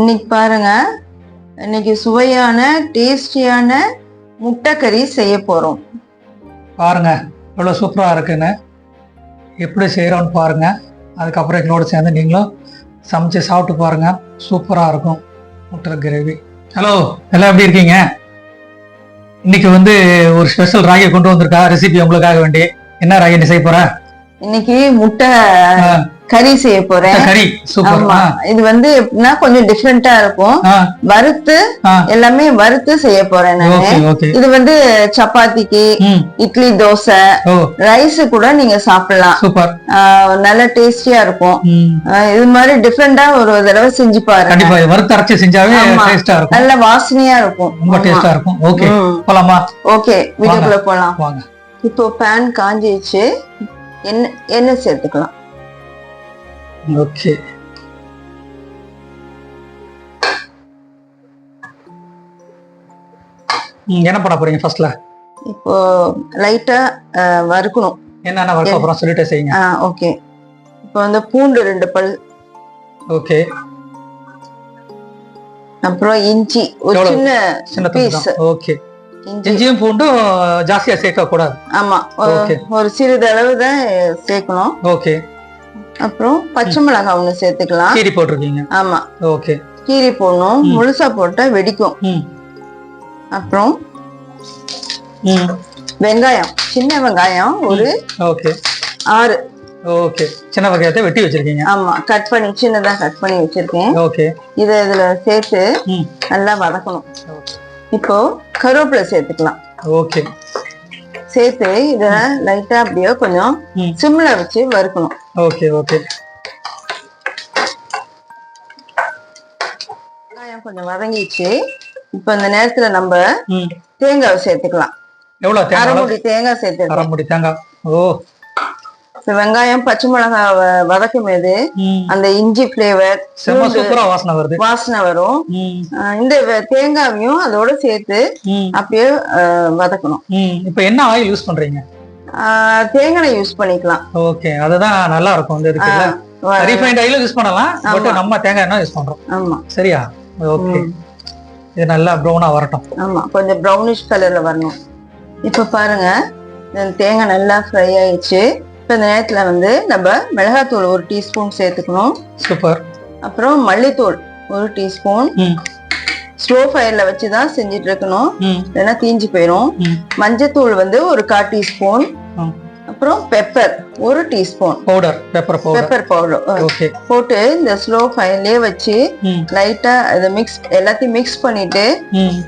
இன்னைக்கு பாருங்க, இன்னைக்கு சுவையான டேஸ்டியான முட்டைக்கறி செய்ய போறோம். பாருங்க எவ்வளோ சூப்பராக இருக்குன்னு. எப்படி செய்கிறோன்னு பாருங்க. அதுக்கப்புறம் எங்களோட சேர்ந்து நீங்களும் சமைச்சு சாப்பிட்டு பாருங்க. சூப்பராக இருக்கும் முட்டை கிரேவி. ஹலோ, எல்லாம் எப்படி இருக்கீங்க? இன்னைக்கு ஒரு ஸ்பெஷல் ராகி கொண்டு வந்திருக்கா ரெசிபி உங்களுக்காக வேண்டி. என்ன ராகி நீ செய்ய போற? இன்னைக்கு முட்டை கறி செய்ய போறேன். கறி சூப்பர். இது எப்படின்னா கொஞ்சம் டிஃப்ரெண்டா இருக்கும். வறுத்து எல்லாமே வறுத்து செய்ய போறேன் நானு. இது சப்பாத்திக்கு, இட்லி, தோசை, ரைஸ் கூட நீங்க சாப்பிடலாம். சூப்பர். நல்ல டேஸ்டியா இருக்கும். இது மாதிரி டிஃப்ரெண்டா ஒரு தடவை செஞ்சு பாருங்க. வறுத்து அரைச்சு செஞ்சாவே டேஸ்டா இருக்கும். நல்ல வாசனையா இருக்கும். ரொம்ப டேஸ்டா இருக்கும். ஓகே, போலாமா? ஓகே, வீடியோக்குள்ள போலாம். இப்போ பேன் காஞ்சிச்சு, எண்ணெய் சேர்த்துக்கலாம். ஓகே, என்ன பண்ண போறீங்க ஃபர்ஸ்ட்ல? இப்போ லைட்டா வறுக்கணும். என்னென்ன வறுக்க அப்புறம் சொல்லிட்டே செய்யுங்க. ஓகே. இப்போ பூண்டு 2 பல். ஓகே. அப்புறம் இஞ்சி ஒரு சின்ன பீஸ். ஓகே. இஞ்சியும் பூண்டும் ஜாஸ்தியா சேர்க்க கூடாது. ஆமா, ஒரு சிறிதளவு தான் சேர்க்கணும். ஓகே. அப்புறம் பச்சை மிளகாய் ஒண்ணு சேர்த்துக்கலாம். கீரி போட்டிருக்கீங்க? ஆமா. ஓகே. கீரி போடணும். முழுசா போட்டா வெடிக்கும். அப்புறம் வெங்காயம், சின்ன வெங்காயம் ஒரு 6. ஓகே. சின்ன வெங்காயத்தை வெட்டி வச்சிருக்கீங்க? ஆமா, கட் பண்ணி சின்னதா கட் பண்ணி வச்சிருக்கேன். ஓகே. இத இதுல சேர்த்து நல்லா வதக்கணும். இப்போ கருவேப்பிலை சேர்த்துக்கலாம். ஓகே. சேர்த்து இத லைட்டா அப்படியே கொஞ்சம் சிம்ல வச்சு வறுக்கணும். ஓகே. ஓகே. வெங்காயம் கொஞ்சம் வதங்கிச்சு. இப்ப இந்த நேரத்துல நம்ம தேங்காய் சேர்த்துக்கலாம். எவ்வளவு தேங்காய்? 1/2 மூடி தேங்காய் சேர்த்து. 1/2 மூடி தேங்காய். ஓ. வெங்காயம் பச்சை மிளகாய் வதக்கும் போது அந்த இஞ்சி பிளேவர் சூப்பரா வாசனை வரும். இந்த தேங்காவையும் அதோட சேர்த்து அப்படியே வதக்கணும். இப்ப என்ன ஆயில் யூஸ் பண்றீங்க? தேங்காய் யூஸ் பண்ணிக்கலாம். ஓகே, அதுதான் நல்லா இருக்கும். ரீஃபைண்ட் ஆயில் யூஸ் பண்ணலாம், பட் நம்ம தேங்காய் எண்ணெய் யூஸ் பண்றோம். ஆமா, சரியா? ஓகே. இது நல்லா ப்ரௌனா வரட்டும். ஆமா, கொஞ்சம் ப்ரௌனிஷ் கலர்ல வரணும். இப்ப பாருங்க, தேங்காய் நல்லா ஃப்ரை ஆயிடுச்சு. இப்ப இந்த நேரத்துல நம்ம மிளகாத்தூள் 1 டீஸ்பூன் சேர்த்துக்கணும். சூப்பர். அப்புறம் மல்லித்தூள் 1 டீஸ்பூன். ஸ்லோ ஃபயர்ல வச்சுதான் செஞ்சுட்டு இருக்கணும், இல்லைன்னா தீஞ்சு போயிடும். மஞ்சத்தூள் ஒரு 1/4 டீஸ்பூன். அப்புறம் pepper 1 teaspoon powder. Pepper powder போட்டு இந்த ஸ்லோ ஃபயர்லயே வச்சு லைட்டா எல்லாத்தையும் மிக்ஸ் பண்ணிட்டு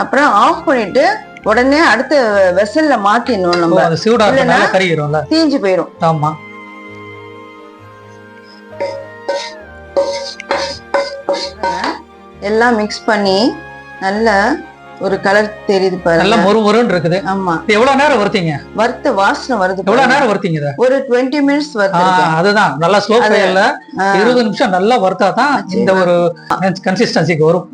அப்புறம் ஆஃப் பண்ணிட்டு உடனே அடுத்த வெசல்ல மாத்திடணும். நம்ம தீஞ்சு போயிடும். ஆமா. எல்லாம் மிக்ஸ் பண்ணி நல்ல ஒரு கலர் தெரியுது பாருங்க. நல்ல மொறுமொறுன்னு இருக்குது. ஆமா. எவ்வளவு நேரம் வறுத்தீங்க? வறுத்த வாசனை வருது. எவ்வளவு நேரம் வறுத்தீங்க? ஒரு 20 மினிட்ஸ் வறுத்தேன். அதுதான் நல்லா ஸ்லோ ஃபயர்ல 20 நிமிஷம் நல்லா வறுத்தாதான் இந்த ஒரு கன்சிஸ்டன்சிக்கு வரும்.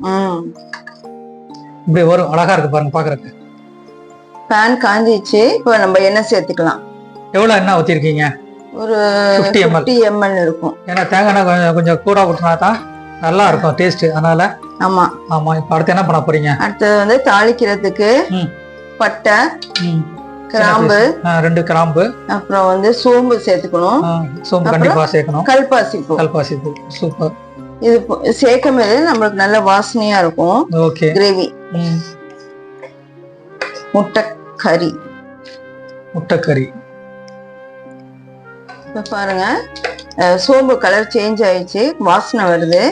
இப்படி வரும். அழகா இருக்கு பாருங்க பாக்குறதுக்கு. பேன் காஞ்சிச்சு. இப்போ நம்ம எண்ணெய் சேர்த்துக்கலாம். எவ்வளவு எண்ணெய் ஊத்திருக்கீங்க? ஒரு 50 ml இருக்கும். ஏன்னா தேங்காய் எண்ணெய் கொஞ்சம் கூட ஊற்றினா தான் நல்லா இருக்கும் டேஸ்ட். அதனால ஆமா. ஆமா. இப்ப அடுத்து என்ன பண்ண போறீங்க? அடுத்தது தாளிக்கிறதுக்கு பட்டை, கிராம்பு 2 கிராம்பு, அப்புறம் சோம்பு சேர்த்துக்கணும். சோம்பு கண்டிப்பா சேர்க்கணும். கல்பாசிப்பூ. சூப்பர். இது சேர்க்கும் போது நம்மளுக்கு நல்ல வாசனையா இருக்கும். ஓகே. கிரேவி முட்டைக்கறி. இப்ப பாருங்க, சோம்பு கலர் சேஞ்ச் ஆயிடுச்சு, வாசனை வருது.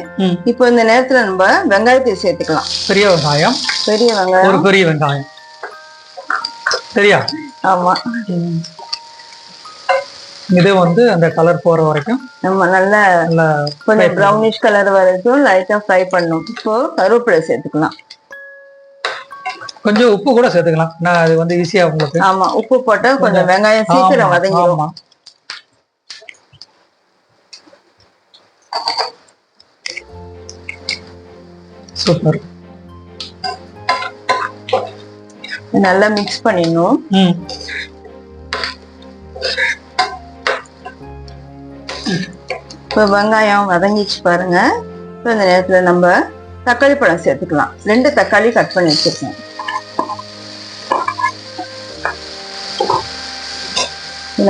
இப்போ இந்த நேரத்துல நம்ம வெங்காயத்தை சேர்த்துக்கலாம். பெரிய வெங்காயம். ஒரு பெரிய வெங்காயம். சரியா? ஆமா. இது அந்த கலர் போற வரைக்கும் நம்ம நல்லா கொஞ்சம் ப்ரௌனிஷ் கலர் வரைக்கும் லைட்டா ஃப்ரை பண்ணணும். இப்போ கருவேப்பிலை சேர்த்துக்கலாம். கொஞ்சம் உப்பு கூட சேர்த்துக்கலாம். நான் அது ஈஸியா உங்களுக்கு. ஆமா, உப்பு போட்டா கொஞ்சம் வெங்காயம் சீக்கிரம் வதங்கிடும். சூப்பர். நல்லா மிக்ஸ் பண்ணிடணும். இப்போ வெங்காயம் வதங்கிச்சு பாருங்க. இப்போ இந்த நேரத்துல நம்ம தக்காளி பழம் சேர்த்துக்கலாம். 2 தக்காளி கட் பண்ணி வச்சிருக்கேன்.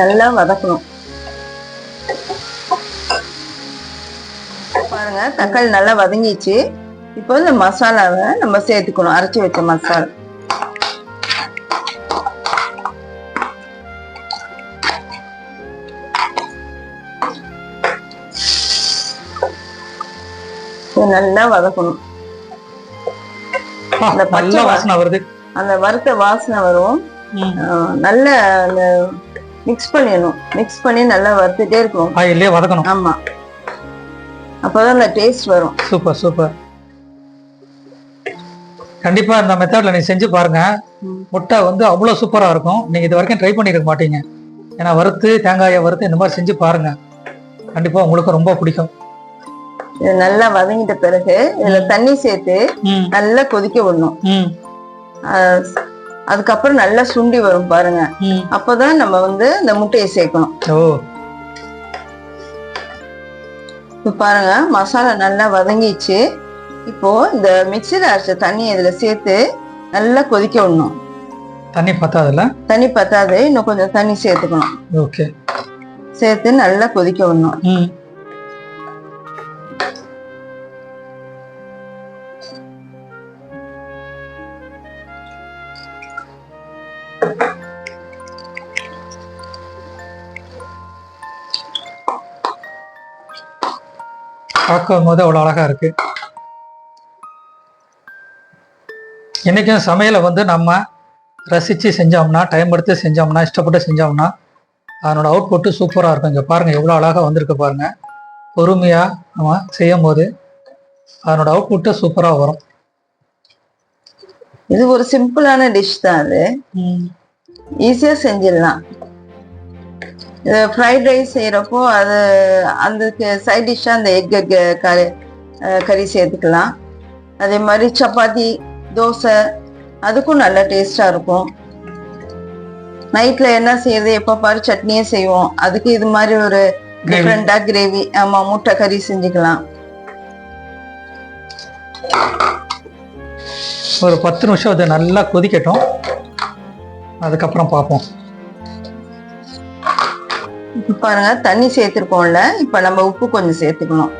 நல்லா வதக்கணும். பாருங்க தக்காளி நல்லா வதங்கிச்சு. இப்போ இந்த மசாலாவை நம்ம சேர்த்துக்கணும். அரைச்சி வச்ச மசாலா நல்லா வதக்கணும். அந்த பச்சை வாசனை வருது, அந்த வறுத்த வாசனை வரும். நல்ல மிக்ஸ் பண்ணிடணும். மிக்ஸ் பண்ணி நல்லா வறுத்துட்டே இருக்கணும். ஆயிலே வதக்கணும். ஆமா, அப்பதான் அந்த டேஸ்ட் வரும். Super super. கண்டிப்பா இந்த மெத்தட்ல நீ செஞ்சு பாருங்க. முட்டை வந்து அவ்வளவு சூப்பரா இருக்கும். நீங்க இது வரைக்கும் ட்ரை பண்ணிருக்க மாட்டீங்க. ஏன்னா வறுத்து தேங்காயை வறுத்து இந்த மாதிரி செஞ்சு பாருங்க. கண்டிப்பா உங்களுக்கு ரொம்ப பிடிக்கும். இது நல்லா வதங்கிட்ட பிறகு இதுல தண்ணி சேர்த்து நல்லா கொதிக்க விடணும். அதுக்கப்புறம் நல்லா சுண்டி வரும் பாருங்க. அப்பதான் நம்ம வந்து இந்த முட்டையை சேர்க்கணும். இப்ப பாருங்க மசாலா நல்லா வதங்கிச்சு. இப்போ இந்த மிக்சில அரைச்ச தண்ணி இதுல சேர்த்து நல்லா கொதிக்க விடணும். தண்ணி பத்தாதுல்ல? தண்ணி பத்தாது, இன்னும் கொஞ்சம் தண்ணி சேர்த்துக்கணும். ஓகே, சேர்த்து நல்லா கொதிக்க விடணும். பார்க்கும் போது அவ்வளோ அழகா இருக்கு. என்னைக்கும் சமையலை வந்து நம்ம ரசித்து செஞ்சோம்னா, டைம் எடுத்து செஞ்சோம்னா, இஷ்டப்பட்டு செஞ்சோம்னா அதனோட அவுட்புட்டு சூப்பராக இருக்கும். இங்கே பாருங்கள் எவ்வளோ அழகாக வந்திருக்கு பாருங்க. பொறுமையாக நம்ம செய்யும் போது அதனோட அவுட்புட்டு சூப்பராக வரும். இது ஒரு சிம்பிளான டிஷ் தான். அது ஈஸியாக செஞ்சிடலாம். ஃப்ரைட் ரைஸ் செய்கிறப்போ அது அதுக்கு சைட் டிஷ்ஷாக அந்த எக் கறி சேர்த்துக்கலாம். அதே மாதிரி சப்பாத்தி, தோசை அதுக்கும் நல்ல டேஸ்டாக இருக்கும். நைட்டில் என்ன செய்யுது, எப்போ பாரு சட்னியே செய்வோம். அதுக்கு இது மாதிரி ஒரு டிஃப்ரெண்டாக கிரேவி, ஆமாம், முட்டை கறி செஞ்சுக்கலாம். ஒரு 10 நிமிஷம் அது நல்லா கொதிக்கட்டும், அதுக்கப்புறம் பார்ப்போம். இப்ப பாருங்க தண்ணி சேர்த்திருக்கோம்ல, இப்ப நம்ம உப்பு கொஞ்சம் சேர்த்துக்கணும்.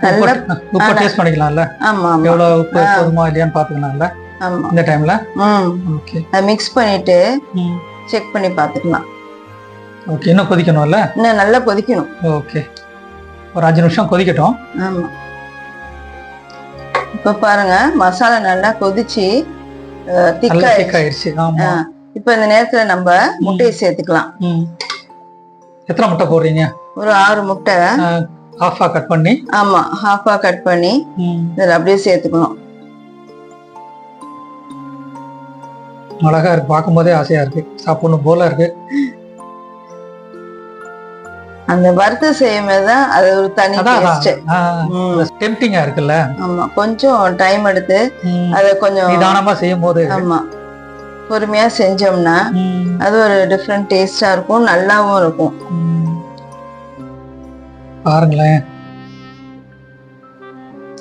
நல்லா உப்பு டேஸ்ட் பண்ணிக்கலாம்ல? ஆமா, எவ்வளவு உப்பு போதுமா இல்லையான்னு பாத்துக்கலாம்ல? ஆமா, இந்த டைம்ல ஓகே மிக்ஸ் பண்ணிட்டு செக் பண்ணி பாத்துக்கலாம். ஓகே, இன்னும் கொதிக்கணும்ல? இன்னும் நல்லா கொதிக்கணும். ஓகே, ஒரு 5 நிமிஷம் கொதிக்கட்டும். ஆமா, இப்ப பாருங்க மசாலா நல்லா கொதிச்சு திக்காயிருச்சு. ஆமா, இப்ப இந்த நேரத்துல நம்ம முட்டையை சேர்த்துக்கலாம். எத்தனை முட்டை போடுறீங்க? ஒரு 6 முட்டை ஹாஃபா கட் பண்ணி. ஆமா, ஹாஃபா கட் பண்ணி இதுல அப்படியே சேர்த்துக்கணும். அழகா இருக்கு, பார்க்கும் போதே ஆசையா இருக்கு, சாப்பிடணும் போல இருக்கு. அந்த வறுத்து செய்யும்போதுதான் அது ஒரு தனி டெம்ப்டிங்கா இருக்குல்ல? ஆமா, கொஞ்சம் டைம் எடுத்து அதை கொஞ்சம் நிதானமா செய்யும் போது, ஆமா, பொறுமையா செஞ்சோம்னா அது ஒரு டிஃப்ரெண்ட் டேஸ்டா இருக்கும், நல்லாவும் இருக்கும். பாருங்களேன்,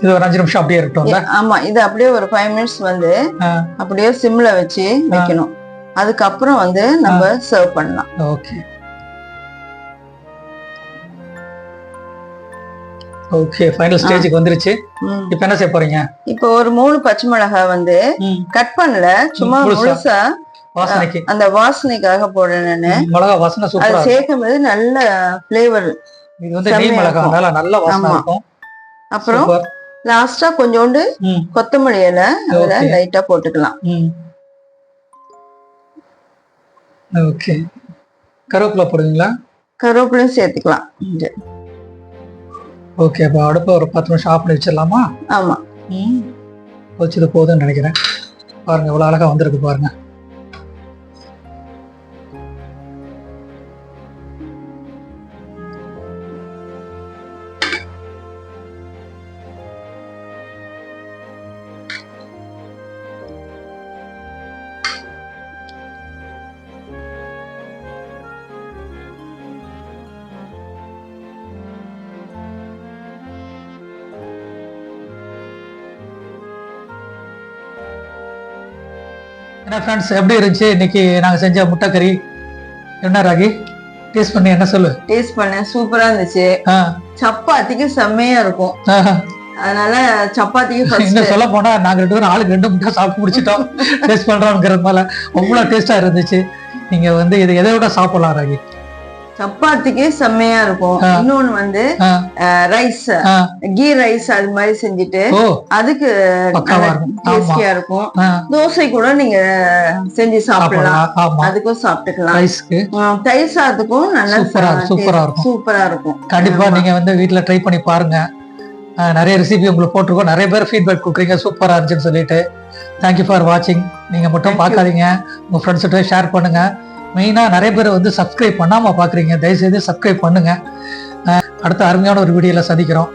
இது ஒரு 5 நிமிஷம் அப்படியே இருக்கட்டும்ல? ஆமா, இது அப்படியே ஒரு 5 மினிட்ஸ் வந்து அப்படியே சிம்ல வச்சு வைக்கணும். அதுக்கப்புறம் வந்து நம்ம சர்வ் பண்ணலாம். ஓகே ஓகே, ஃபைனல் ஸ்டேஜுக்கு வந்துருச்சு. இப்போ என்ன செய்ய போறீங்க? இப்போ ஒரு 3 பச்சை மிளகாய் வந்து கட் பண்ணல, சும்மா முழுசா வாசனைக்கு, அந்த வாசனைக்காக போடுறேன் நானு. மிளகாய் வாசனை சூப்பரா இருக்கும். சேர்க்கும்போது நல்ல ஃப்ளேவர். இது வந்து நெய் மிளகாய்னால நல்ல வாசனை இருக்கும். அப்புறம் லாஸ்டா கொஞ்சோண்டு கொத்தமல்லி இலை அதுல லைட்டா போட்டுக்கலாம். ஓகே, கருவேப்பிலை போடுவீங்களா? கருவேப்பிலையும் சேர்த்துக்கலாம். ஓகே, அப்போ அடுப்பை ஒரு 10 நிமிஷம் ஆஃப் பண்ணி வச்சிடலாமா? ஆமாம், வச்சது போதும்னு நினைக்கிறேன். பாருங்கள் இவ்வளோ அழகாக வந்திருக்கு பாருங்கள். என்ன ஃப்ரெண்ட்ஸ் எப்படி இருந்துச்சு இன்னைக்கு நாங்கள் செஞ்ச முட்டைக்கறி? என்ன ராகி டேஸ்ட் பண்ணி என்ன சொல்லு? டேஸ்ட் பண்ணேன், சூப்பரா இருந்துச்சு. சப்பாத்திக்கு செம்மையா இருக்கும். அதனால சப்பாத்திக்கு இன்னும் சொல்ல போனா நாங்க 2 பேரும் ஆளுக்கு 2 முட்டை சாப்பிட்டு முடிச்சிட்டோம். டேஸ்ட் பண்றோம்ங்கிறதுனால அவ்வளவு டேஸ்டா இருந்துச்சு. நீங்க வந்து இதை எதை விட சாப்பிடலாம் ராகி. சப்பாத்திக்கு செம்மையா இருக்கும். இன்னொன்னு வந்து ரைஸ், கீ ரைஸ் அது மாதிரி செஞ்சுட்டு அதுக்கு டேஸ்டியா இருக்கும். தோசை கூட நீங்க செஞ்சு சாப்பிடலாம், அதுக்கும் சாப்பிட்டுக்கலாம். தயிர் சாதத்துக்கும் நல்லா சூப்பரா இருக்கும். கண்டிப்பா நீங்க வந்து வீட்டுல ட்ரை பண்ணி பாருங்க. நிறைய ரெசிபி உங்களுக்கு போட்டிருக்கோம். நிறைய பேர் ஃபீட்பேக் கொடுக்குறீங்க சூப்பரா இருந்துச்சுன்னு சொல்லிட்டு. தேங்க்யூ ஃபார் வாட்சிங். நீங்க மட்டும் பார்க்காதீங்க, உங்க ஃப்ரெண்ட்ஸ்கிட்ட ஷேர் பண்ணுங்க. மெயினாக நிறைய பேர் வந்து சப்ஸ்கிரைப் பண்ணாமல் பார்க்குறீங்க, தயவுசெய்து சப்ஸ்கிரைப் பண்ணுங்க. அடுத்த அருமையான ஒரு வீடியோவில் சந்திக்கிறோம்.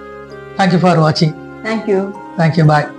தேங்க்யூ ஃபார் வாட்சிங். தேங்க்யூ. பாய்.